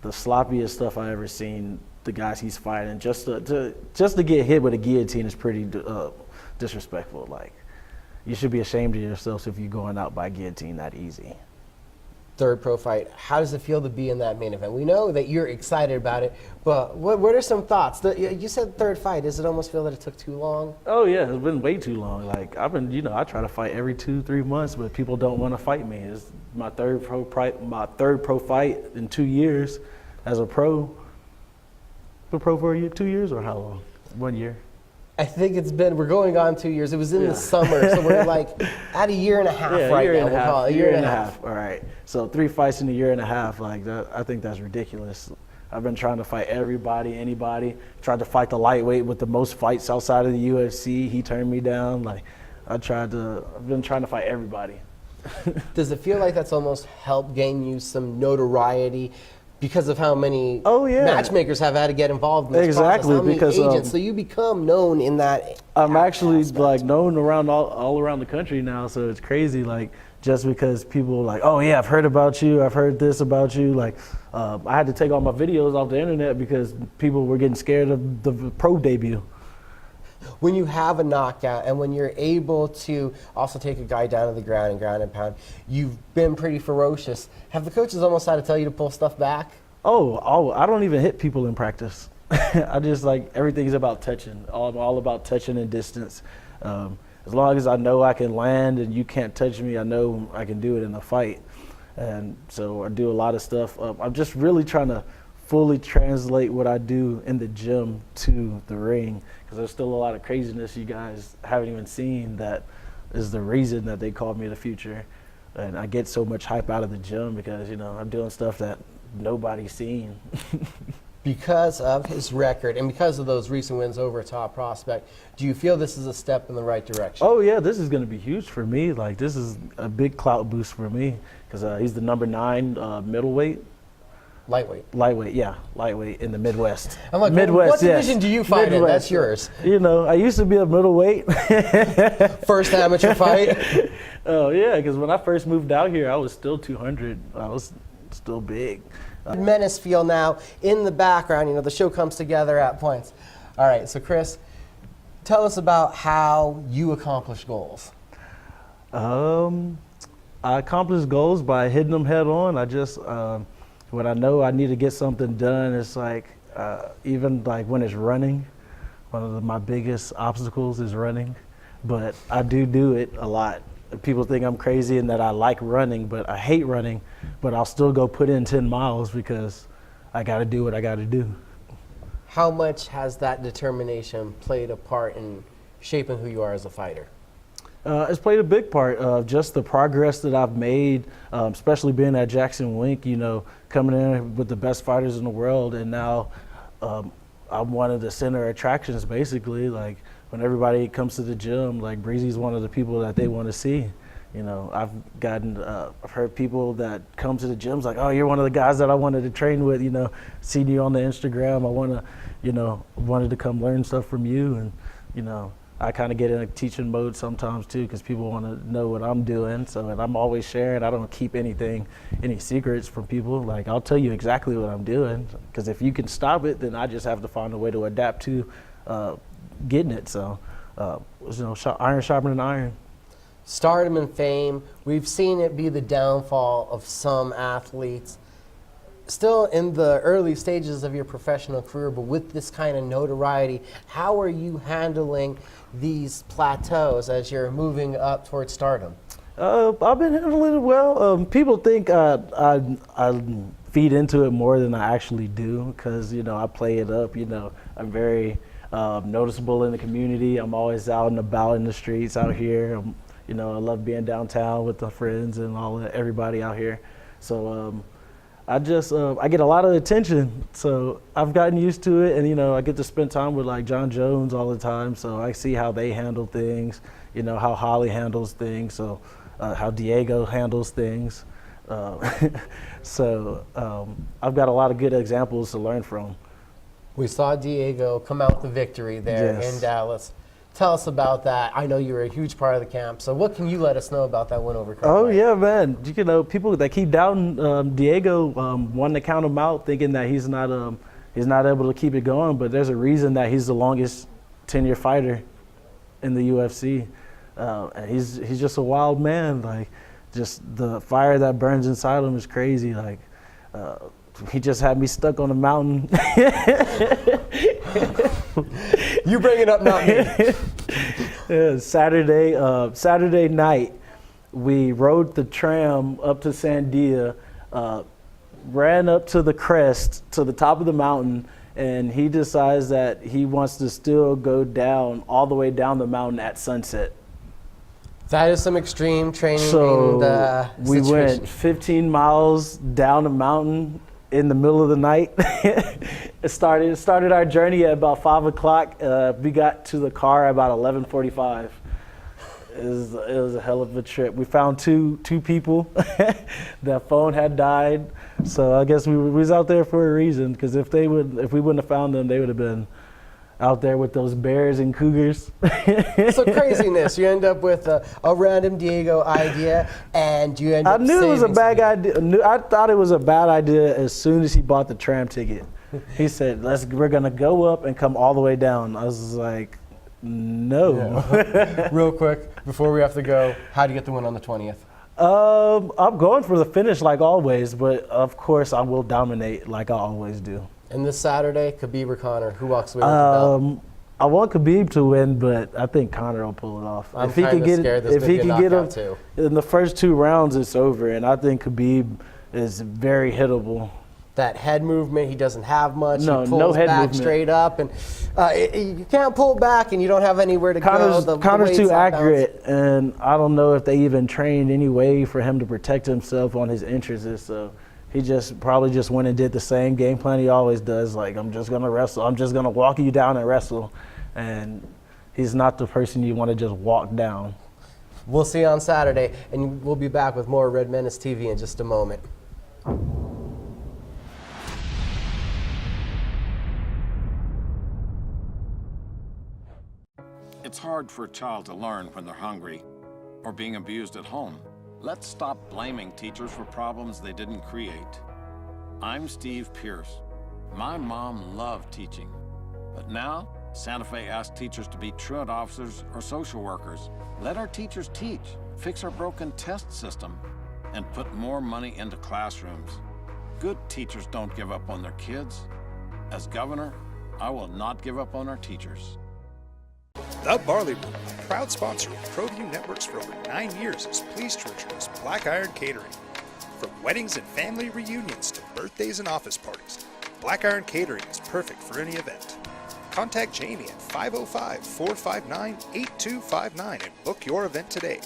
the sloppiest stuff I ever seen, the guys he's fighting, just to get hit with a guillotine is pretty disrespectful. Like, you should be ashamed of yourself if you're going out by guillotine that easy. Third pro fight. How does it feel to be in that main event? We know that you're excited about it, but what are some thoughts? You said third fight. Does it almost feel that it took too long? Oh yeah, it's been way too long. Like, I've been, I try to fight every 2-3 months, but people don't want to fight me. It's my third pro fight in 2 years as a pro. Been pro for 2 years or how long? 1 year. I think we're going on 2 years. It was in the summer, so we're like at a year and a half right now. A year and a half. All right. So 3 fights in a year and a half, like that, I think that's ridiculous. I've been trying to fight everybody, anybody. Tried to fight the lightweight with the most fights outside of the UFC. He turned me down. Like, I've been trying to fight everybody. Does it feel like that's almost helped gain you some notoriety? Because of how many matchmakers have had to get involved in this process, how many agents, so you become known in that. I'm actually like known around all around the country now, so it's crazy. Like, just because people are like, oh yeah, I've heard about you, I've heard this about you. Like, I had to take all my videos off the internet because people were getting scared of the pro debut. When you have a knockout and when you're able to also take a guy down to the ground and ground and pound, you've been pretty ferocious. Have the coaches almost had to tell you to pull stuff back? Oh, I don't even hit people in practice. I just, like, everything's about touching. All about touching and distance. As long as I know I can land and you can't touch me, I know I can do it in a fight. And so I do a lot of stuff. I'm just really trying to fully translate what I do in the gym to the ring, because there's still a lot of craziness you guys haven't even seen that is the reason that they called me the future. And I get so much hype out of the gym because, I'm doing stuff that nobody's seen. Because of his record and because of those recent wins over a top prospect, do you feel this is a step in the right direction? Oh yeah, this is going to be huge for me. Like, this is a big clout boost for me because he's the number 9 middleweight. Lightweight, yeah, lightweight in the Midwest. I'm like, Midwest, what division do you fight in? That's yours. I used to be a middleweight. First amateur fight? Oh yeah, because when I first moved out here, I was still 200. I was still big. Menace feel now in the background. The show comes together at points. All right, so Chris, tell us about how you accomplish goals. I accomplish goals by hitting them head on. I just when I know I need to get something done, it's like even like when it's running, one of my biggest obstacles is running, but I do it a lot. People think I'm crazy and that I like running, but I hate running, but I'll still go put in 10 miles because I got to do what I got to do. How much has that determination played a part in shaping who you are as a fighter? It's played a big part of just the progress that I've made, especially being at Jackson Wink, coming in with the best fighters in the world. And now I'm one of the center attractions, basically. Like, when everybody comes to the gym, like, Breezy's one of the people that they want to see. I've heard people that come to the gyms like, oh, you're one of the guys that I wanted to train with, seen you on the Instagram. I wanted to come learn stuff from you. And, I kind of get in a teaching mode sometimes too, because people want to know what I'm doing. And I'm always sharing. I don't keep any secrets from people. Like, I'll tell you exactly what I'm doing, because if you can stop it, then I just have to find a way to adapt to getting it. So, iron sharpening iron. Stardom and fame, we've seen it be the downfall of some athletes. Still in the early stages of your professional career, but with this kind of notoriety, how are you handling these plateaus as you're moving up towards stardom? I've been handling it well. People think I feed into it more than I actually do, because I play it up. I'm very noticeable in the community. I'm always out and about in the streets out here. You know, I love being downtown with the friends and everybody out here. So I get a lot of attention. So I've gotten used to it, and you know, I get to spend time with like John Jones all the time. So I see how they handle things. You know, how Holly handles things. So how Diego handles things. So I've got a lot of good examples to learn from. We saw Diego come out with the victory there in Dallas. Tell us about that. I know you were a huge part of the camp. So what can you let us know about that win over Carolina? Oh, yeah, man. You know, people that keep doubting Diego wanting to count him out, thinking that he's not able to keep it going. But there's a reason that he's the longest tenure fighter in the UFC. And he's just a wild man. Like, just the fire that burns inside him is crazy. Like, he just had me stuck on a mountain. You bring it up, not me. Yeah, Saturday night, we rode the tram up to Sandia, ran up to the crest, to the top of the mountain, and he decides that he wants to still go down, all the way down the mountain at sunset. That is some extreme training. So we went 15 miles down a mountain in the middle of the night. It started our journey at about 5 o'clock. We got to the car at about 11:45. It was a hell of a trip. We found two people. Their phone had died. So I guess we was out there for a reason, because if we wouldn't have found them, they would have been out there with those bears and cougars. So craziness. You end up with a random Diego idea, and you end up I knew it was a bad idea. I thought it was a bad idea as soon as he bought the tram ticket. He said, we're going to go up and come all the way down. I was like, no. Yeah. Real quick, before we have to go, how do you get the win on the 20th? I'm going for the finish like always, but of course I will dominate like I always do. And this Saturday, Khabib or Conor, who walks away with the belt? I want Khabib to win, but I think Conor will pull it off. I'm kind of scared this could be a knockout too. In the first 2 rounds, it's over, and I think Khabib is very hittable. That head movement, he doesn't have much. No, he pulls no head back movement. straight up, and you can't pull back, and you don't have anywhere to go. Connor's too accurate, and I don't know if they even trained any way for him to protect himself on his entrances. So he probably just went and did the same game plan he always does. Like, I'm just gonna wrestle. I'm just gonna walk you down and wrestle, and he's not the person you want to just walk down. We'll see you on Saturday, and we'll be back with more Red Menace TV in just a moment. It's hard for a child to learn when they're hungry or being abused at home. Let's stop blaming teachers for problems they didn't create. I'm Steve Pierce. My mom loved teaching, but now Santa Fe asks teachers to be truant officers or social workers. Let our teachers teach, fix our broken test system, and put more money into classrooms. Good teachers don't give up on their kids. As governor, I will not give up on our teachers. The Barley Room, a proud sponsor of Proview Networks for over 9 years, is pleased to introduce Black Iron Catering. From weddings and family reunions to birthdays and office parties, Black Iron Catering is perfect for any event. Contact Jamie at 505-459-8259 and book your event today.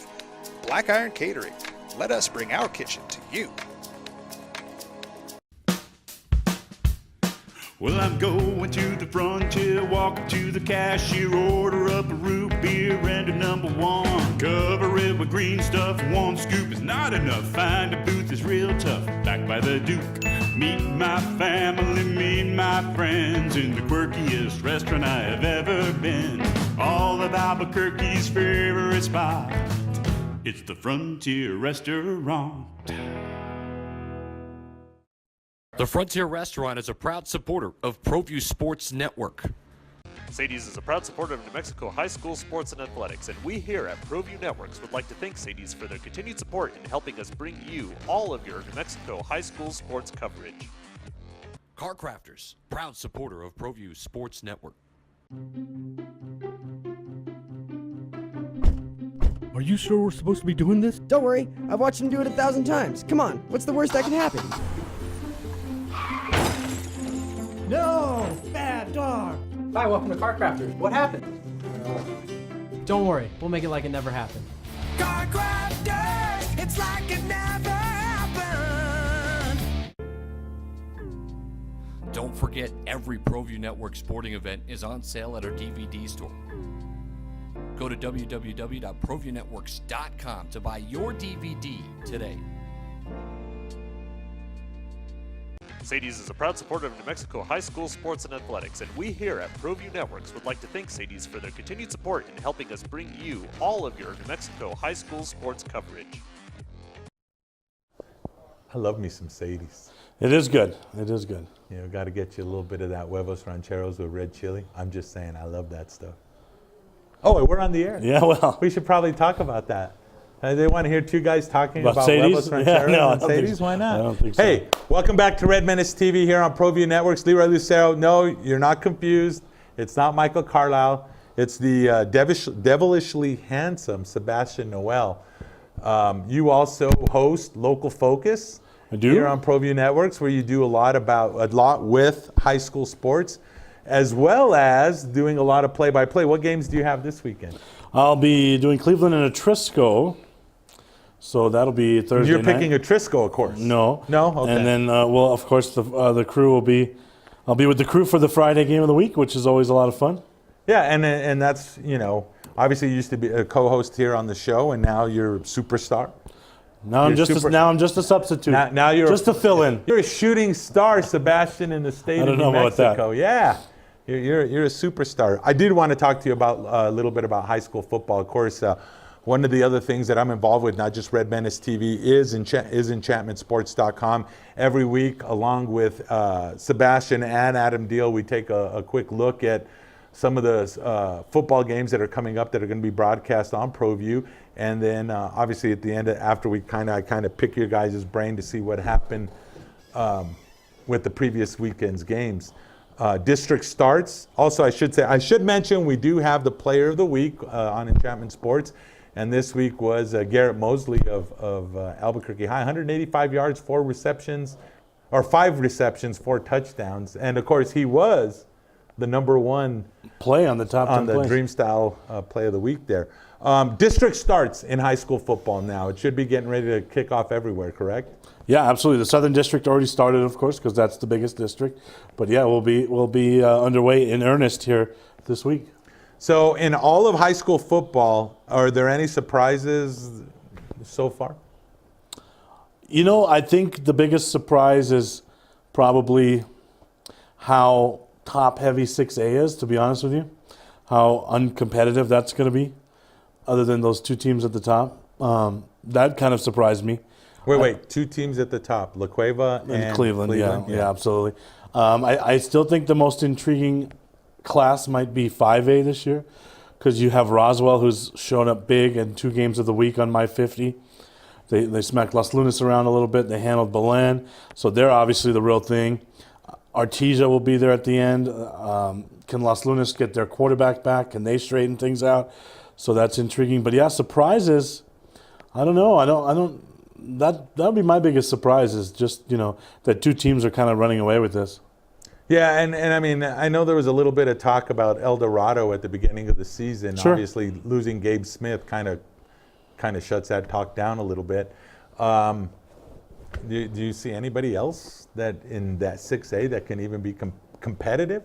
Black Iron Catering. Let us bring our kitchen to you. Well, I'm going to the frontier, walking to the cashier, order up a root beer and a #1. Cover it with green stuff, 1 scoop is not enough. Find a booth is real tough, back by the Duke. Meet my family, meet my friends in the quirkiest restaurant I have ever been. All of Albuquerque's favorite spot, it's the Frontier Restaurant. The Frontier Restaurant is a proud supporter of Proview Sports Network. Sadie's is a proud supporter of New Mexico high school sports and athletics, and we here at Proview Networks would like to thank Sadie's for their continued support in helping us bring you all of your New Mexico high school sports coverage. Car Crafters, proud supporter of Proview Sports Network. Are you sure we're supposed to be doing this? Don't worry, I've watched him do it 1,000 times. Come on, what's the worst that can happen? No! Bad dog! Hi, welcome to Car Crafters. What happened? Don't worry, we'll make it like it never happened. car grafter. It's like it never happened. Don't forget, every Proview Network sporting event is on sale at our DVD store. Go to www.proviewNetworks.com to buy your DVD today. Sadie's is a proud supporter of New Mexico high school sports and athletics, and we here at Proview Networks would like to thank Sadie's for their continued support in helping us bring you all of your New Mexico high school sports coverage. I love me some Sadie's. It is good. It is good. You know, got to get you a little bit of that huevos rancheros with red chili. I'm just saying, I love that stuff. Oh, we're on the air. Yeah, well. We should probably talk about that. They want to hear two guys talking about Sadie's? huevos rancheros and Sadie's. So. Why not? I don't think so. Hey, welcome back to Red Menace TV here on Proview Networks. Leroy Lucero. No, you're not confused. It's not Michael Carlisle. It's the devilishly handsome Sebastian Noel. You also host Local Focus. I do. Here on Proview Networks, where you do a lot with high school sports, as well as doing a lot of play-by-play. What games do you have this weekend? I'll be doing Cleveland and Atrisco. So that'll be Thursday You're night. picking Atrisco, of course. No. No? Okay. And then, well, of course, the crew will be, I'll be with the crew for the Friday game of the week, which is always a lot of fun. Yeah, and that's, you know, obviously you used to be a co-host here on the show, and now you're a superstar. Now I'm just a substitute. Now you're just to fill in. You're a shooting star, Sebastian, in the state of New Mexico. Yeah, you're a superstar. I did want to talk to you about a little bit about high school football. Of course, one of the other things that I'm involved with, not just Red Menace TV, is enchantmentsports.com. Every week, along with Sebastian and Adam Deal, we take a quick look at some of the football games that are coming up that are going to be broadcast on ProView. And then obviously at the end, after we kind of pick your guys' brain to see what happened with the previous weekend's games. District starts. Also, I should mention we do have the Player of the Week on Enchantment Sports. And this week was Garrett Mosley of Albuquerque High. 185 yards, 5 receptions, 4 touchdowns. And of course, he was the number one play on the top 10 on the plays. Dream Style Play of the Week there. District starts in high school football now. It should be getting ready to kick off everywhere, correct? Yeah, absolutely. The Southern District already started, of course, because that's the biggest district. But yeah, we'll be underway in earnest here this week. So in all of high school football, are there any surprises so far? You know, I think the biggest surprise is probably how top-heavy 6A is, to be honest with you. How uncompetitive that's going to be, other than those two teams at the top. That kind of surprised me. Wait, two teams at the top, La Cueva and Cleveland. Yeah, absolutely. I still think the most intriguing class might be 5A this year, because you have Roswell, who's shown up big in 2 games of the week on My 50. They smacked Las Lunas around a little bit. They handled Belen, so they're obviously the real thing. Artesia will be there at the end. Can Las Lunas get their quarterback back? Can they straighten things out? So that's intriguing. But yeah, surprises. I don't know. That would be my biggest surprise, is just, that 2 teams are kind of running away with this. Yeah, and I mean, I know there was a little bit of talk about El Dorado at the beginning of the season. Sure. Obviously, losing Gabe Smith kind of shuts that talk down a little bit. Do you see anybody else that in that 6A that can even be competitive?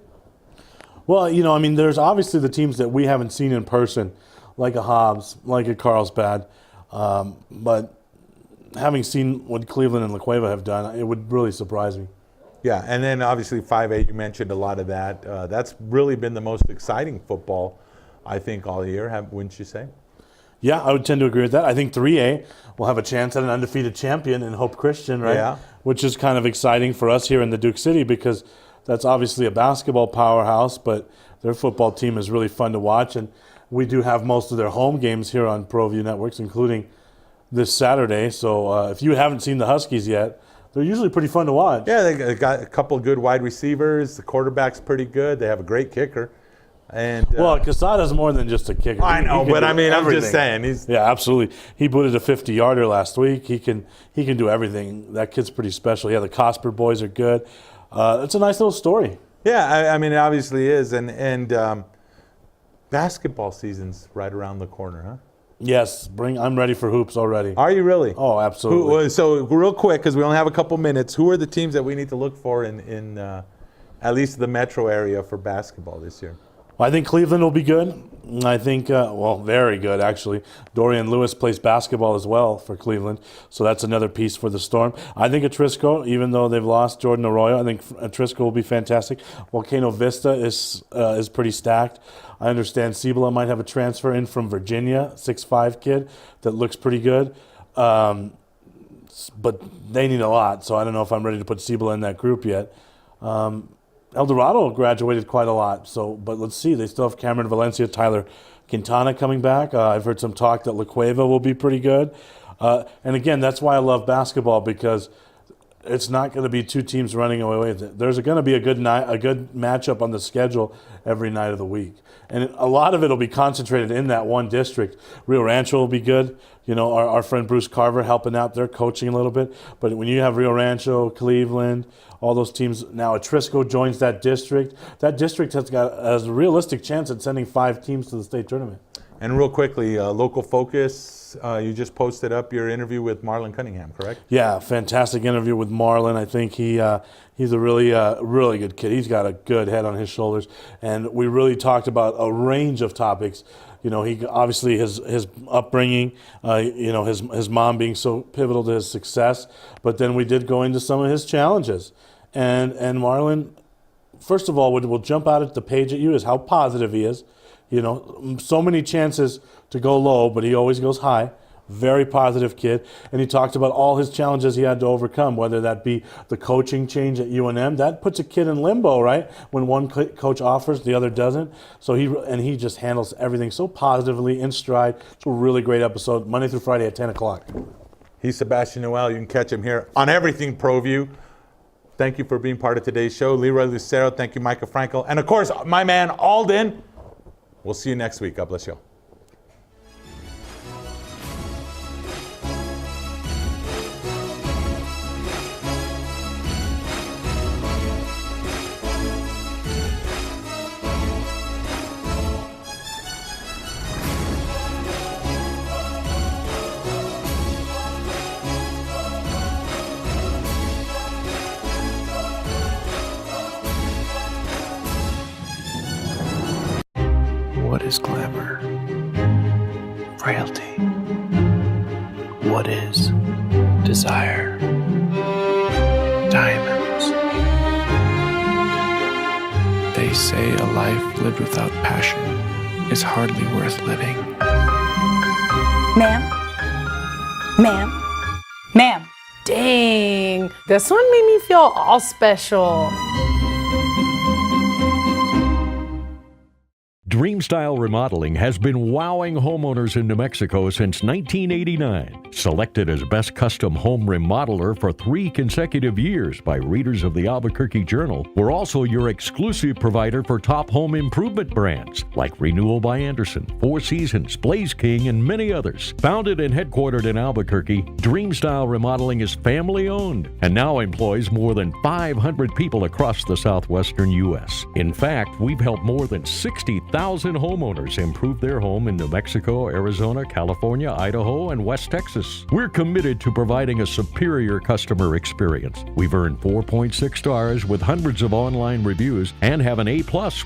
Well, there's obviously the teams that we haven't seen in person, like a Hobbs, like a Carlsbad, but having seen what Cleveland and La Cueva have done, it would really surprise me. Yeah, and then obviously 5A, you mentioned a lot of that. That's really been the most exciting football, I think, all year, wouldn't you say? Yeah, I would tend to agree with that. I think 3A will have a chance at an undefeated champion in Hope Christian, right? Yeah. Which is kind of exciting for us here in the Duke City, because that's obviously a basketball powerhouse, but their football team is really fun to watch. And we do have most of their home games here on ProView Networks, including this Saturday. So if you haven't seen the Huskies yet, they're usually pretty fun to watch. Yeah, they got a couple good wide receivers. The quarterback's pretty good. They have a great kicker. And well, Quesada's more than just a kicker. I know, but I mean, everything. I'm just saying. Yeah, absolutely. He booted a 50-yarder last week. He can do everything. That kid's pretty special. Yeah, the Cosper boys are good. It's a nice little story. Yeah, I mean, it obviously is. And basketball season's right around the corner, huh? Yes, I'm ready for hoops already. Are you really? Oh, absolutely. So real quick, because we only have a couple minutes, who are the teams that we need to look for in at least the metro area for basketball this year? I think Cleveland will be good. I think, very good, actually. Dorian Lewis plays basketball as well for Cleveland, so that's another piece for the Storm. I think Atrisco, even though they've lost Jordan Arroyo, I think Atrisco will be fantastic. Volcano Vista is pretty stacked. I understand Cibola might have a transfer in from Virginia, 6'5" kid that looks pretty good. But they need a lot, so I don't know if I'm ready to put Cibola in that group yet. El Dorado graduated quite a lot, but let's see. They still have Cameron Valencia, Tyler Quintana coming back. I've heard some talk that La Cueva will be pretty good. And again, that's why I love basketball, because it's not going to be two teams running away with it. There's going to be a good matchup on the schedule every night of the week. And a lot of it will be concentrated in that one district. Rio Rancho will be good. You know, our friend Bruce Carver helping out there, coaching a little bit. But when you have Rio Rancho, Cleveland, all those teams, now Atrisco joins that district. That district has a realistic chance at sending 5 teams to the state tournament. And real quickly, local focus, you just posted up your interview with Marlon Cunningham, correct? Yeah, fantastic interview with Marlon. I think he's a really good kid. He's got a good head on his shoulders. And we really talked about a range of topics. You know, he obviously his upbringing, his mom being so pivotal to his success. But then we did go into some of his challenges. And Marlon, first of all, what will jump out at the page at you is how positive he is. You know, so many chances to go low, but he always goes high. Very positive kid. And he talked about all his challenges he had to overcome, whether that be the coaching change at UNM. That puts a kid in limbo, right? When one coach offers, the other doesn't. So he just handles everything so positively, in stride. It's a really great episode, Monday through Friday at 10 o'clock. He's Sebastian Noel. You can catch him here on everything Proview. Thank you for being part of today's show. Leroy Lucero, thank you, Micah Frankel. And of course, my man, Alden. We'll see you next week. God bless you. What is glamour? Frailty. What is desire? Diamonds. They say a life lived without passion is hardly worth living. Ma'am? Ma'am? Ma'am? Dang, this one made me feel all special. Dreamstyle Remodeling has been wowing homeowners in New Mexico since 1989. Selected as Best Custom Home Remodeler for 3 consecutive years by readers of the Albuquerque Journal, we're also your exclusive provider for top home improvement brands like Renewal by Anderson, Four Seasons, Blaze King, and many others. Founded and headquartered in Albuquerque, Dreamstyle Remodeling is family-owned and now employs more than 500 people across the southwestern U.S. In fact, we've helped more than 60,000 homeowners improve their home in New Mexico, Arizona, California, Idaho, and West Texas. We're committed to providing a superior customer experience. We've earned 4.6 stars with hundreds of online reviews and have an A+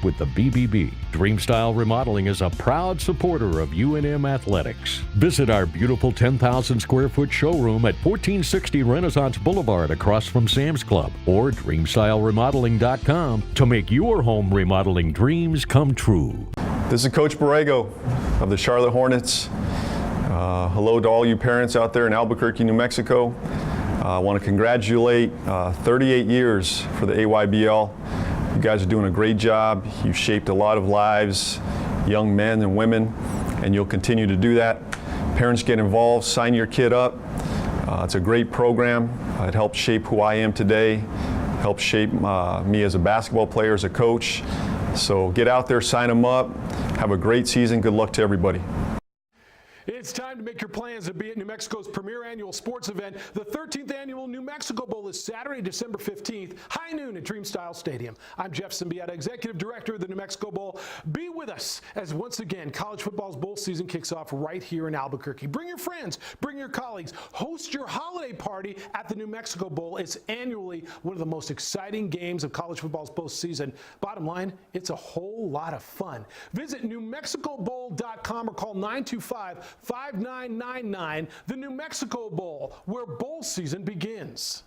with the BBB. Dreamstyle Remodeling is a proud supporter of UNM Athletics. Visit our beautiful 10,000 square foot showroom at 1460 Renaissance Boulevard across from Sam's Club or DreamstyleRemodeling.com to make your home remodeling dreams come true. This is Coach Borrego of the Charlotte Hornets. Hello to all you parents out there in Albuquerque, New Mexico. I want to congratulate 38 years for the AYBL. You guys are doing a great job. You've shaped a lot of lives, young men and women, and you'll continue to do that. Parents, get involved, sign your kid up. It's a great program. It helped shape who I am today, helped shape me as a basketball player, as a coach. So get out there, sign them up. Have a great season. Good luck to everybody. It's time to make your plans to be at New Mexico's premier annual sports event. The 13th annual New Mexico Bowl is Saturday, December 15th. High high noon at Dreamstyle Stadium. I'm Jeff Symbieta, Executive Director of the New Mexico Bowl. Be with us as once again college football's bowl season kicks off right here in Albuquerque. Bring your friends, bring your colleagues, host your holiday party at the New Mexico Bowl. It's annually one of the most exciting games of college football's postseason. Bottom line, it's a whole lot of fun. Visit NewMexicoBowl.com or call 925-5999, the New Mexico Bowl, where bowl season begins.